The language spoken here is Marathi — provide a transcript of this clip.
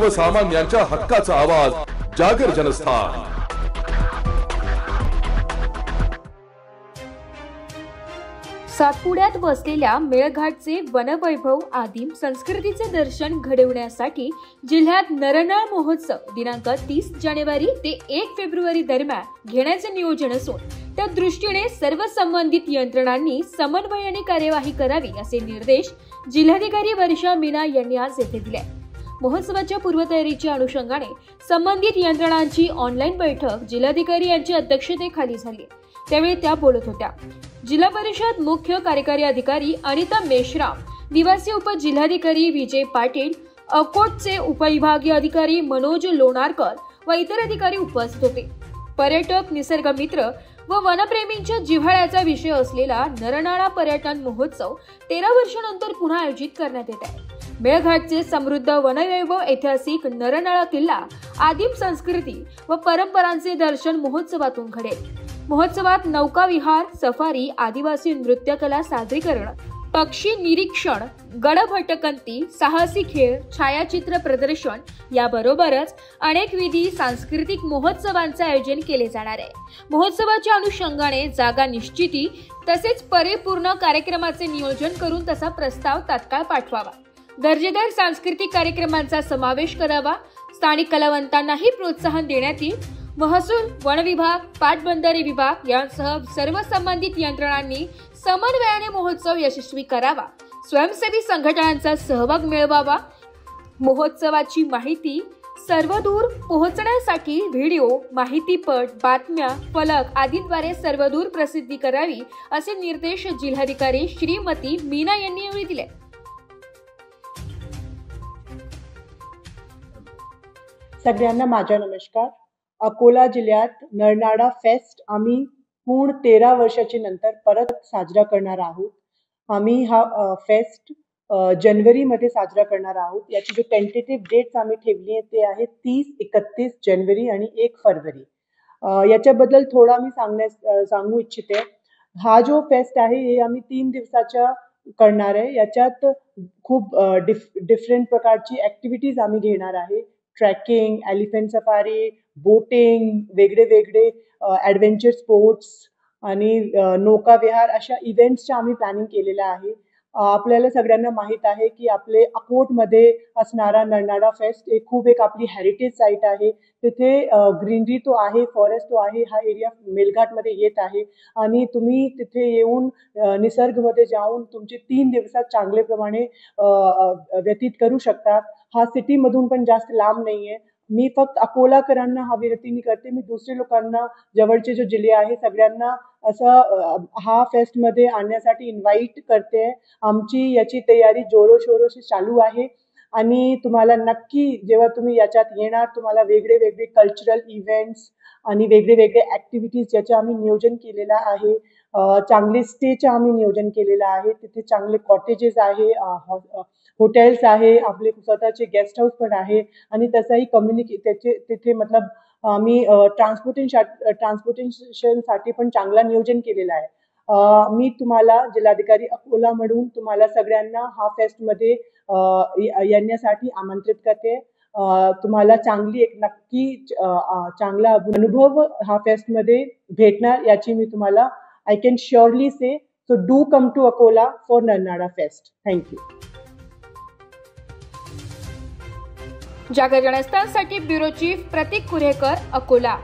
सर्वसामान्यांच्या हक्काचा आवाज जागर जनस्थान। सातपुड्यात वसलेल्या मेळघाटचे वनवैभव आदिम संस्कृतीचे दर्शन घडविण्यासाठी जिल्ह्यात नरनाळ महोत्सव दिनांक 30 जानेवारी ते 1 फेब्रुवारी दरम्यान घेण्याचे नियोजन असून त्या दृष्टीने सर्व संबंधित यंत्रणांनी समन्वयाने कार्यवाही करावी असे निर्देश जिल्हाधिकारी वर्षा मीना यांनी आज येथे दिले। महोत्सवाच्या पूर्वतयारीच्या अनुषंगाने संबंधित यंत्रणांची ऑनलाईन बैठक जिल्हाधिकारी यांच्या अध्यक्षतेखाली झाली। त्यावेळी त्या बोलत होत्या। जिल्हा परिषद मुख्य कार्यकारी अधिकारी अनिता मेश्राम, निवासी उपजिल्हाधिकारी विजय पाटील, अकोटचे उपविभागीय अधिकारी मनोज लोणारकर व इतर अधिकारी उपस्थित होते। पर्यटक, निसर्ग मित्र व वनप्रेमींच्या जिव्हाळ्याचा विषय असलेला नरनाळा पर्यटन महोत्सव 13 वर्षांनंतर पुन्हा आयोजित करण्यात येत आहे। मेळघाटचे समृद्ध वनवैभव, ऐतिहासिक नरनाळा किल्ला, आदिम संस्कृती व परंपरांचे दर्शन महोत्सवातून घडेल। महोत्सवात नौका विहार, सफारी, आदिवासी नृत्यकला सादरीकरण, पक्षी निरीक्षण, गड भटकंती, साहसी खेळ, छायाचित्र प्रदर्शन याबरोबरच अनेक विधी सांस्कृतिक महोत्सवांचे आयोजन केले जाणार आहे। महोत्सवाच्या अनुषंगाने जागा निश्चिती तसेच परिपूर्ण कार्यक्रमाचे नियोजन करून तसा प्रस्ताव तात्काळ पाठवावा। दर्जेदार सांस्कृतिक कार्यक्रमांचा समावेश करावा। स्थानिक कलावंतांनाही प्रोत्साहन देण्यात येईल। महसूल, वन विभाग, पाटबंधारे विभाग यांसह सर्व संबंधित यंत्रणांनी समन्वयाने महोत्सव यशस्वी करावा। स्वयंसेवी संघटनांचा सहभाग मिळवावा। महोत्सवाची माहिती सर्वदूर पोहोचण्यासाठी व्हिडिओ, माहितीपट, बातम्या, फलक आदींद्वारे सर्वदूर प्रसिद्धी करावी असे निर्देश जिल्हाधिकारी श्रीमती मीना यांनी यावेळी दिले। सगळ्यांना माझा नमस्कार। अकोला जिल्ह्यात नरनाळा फेस्ट आम्ही पूर्ण 13 वर्षाची नंतर परत साजरा करणार आहोत। आम्ही हा फेस्ट जानेवारी मध्ये साजरा करणार आहोत। याची जो टेंटेटिव्ह डेट्स आम्ही ठेवली आहे ते आहे 30, 31 जानेवारी आणि 1 फरवरी। याच्याबद्दल थोडा मी सांगू इच्छिते। हा जो फेस्ट आहे हे आम्ही 3 दिवसाचा करणार आहे। याच्यात खूप डिफरंट प्रकारची ऍक्टिव्हिटीज आम्ही घेणार आहे। ट्रॅकिंग, एलिफंट सफारी, बोटिंग, वेगळे वेगळे ॲडव्हेंचर स्पोर्ट्स आणि नौका विहार अशा इव्हेंट्सच्या आम्ही प्लॅनिंग केलेलं आहे। आपल्याला सगळ्यांना माहित आहे की आपले अकोटमध्ये असणारा नरनाळा फेस्ट हे खूप एक आपली हेरिटेज साईट आहे। तिथे ग्रीनरी तो आहे, फॉरेस्ट तो आहे, हा एरिया मेळघाटमध्ये येत आहे आणि तुम्ही तिथे येऊन निसर्गमध्ये जाऊन तुमचे 3 दिवसात चांगले प्रमाणे व्यतीत करू शकतात। हा सिटी मधून पण जास्त लांब नाहीये। मी फक्त अकोलाकरांना हा विनंती करते, मी दुसरे लोकांना जवळचे जो जिल्हे आहे सगळ्यांना असं हा फेस्ट मध्ये आणण्यासाठी इन्व्हाइट करते। आमची याची तयारी जोरोशोरोशी चालू आहे आणि तुम्हाला नक्की जेव्हा तुम्ही याच्यात येणार तुम्हाला वेगळे वेगळे कल्चरल इव्हेंट्स आणि वेगळे वेगळे ऍक्टिव्हिटीज याचे आम्ही नियोजन केलेला आहे। चांगले स्टेचं आम्ही नियोजन केलेलं आहे। तिथे चांगले कॉटेजेस आहे, हॉटेल्स आहे, आपले स्वतःचे गेस्ट हाऊस पण आहे आणि तसंही तिथे मतलब आम्ही ट्रान्सपोर्टेशन साठी पण चांगला नियोजन केलेला आहे। मी तुम्हाला जिल्हाधिकारी अकोला म्हणून तुम्हाला सगळ्यांना हा फेस्ट मध्ये येण्यासाठी आमंत्रित करते। तुम्हाला चांगली एक नक्की चांगला अनुभव हा फेस्ट मध्ये भेटणार याची मी तुम्हाला I can surely say, so do come to Akola for Narnada Fest. Thank you. जागर जनस्थानसाठी ब्युरो चीफ प्रतीक कुरेकर, अकोला।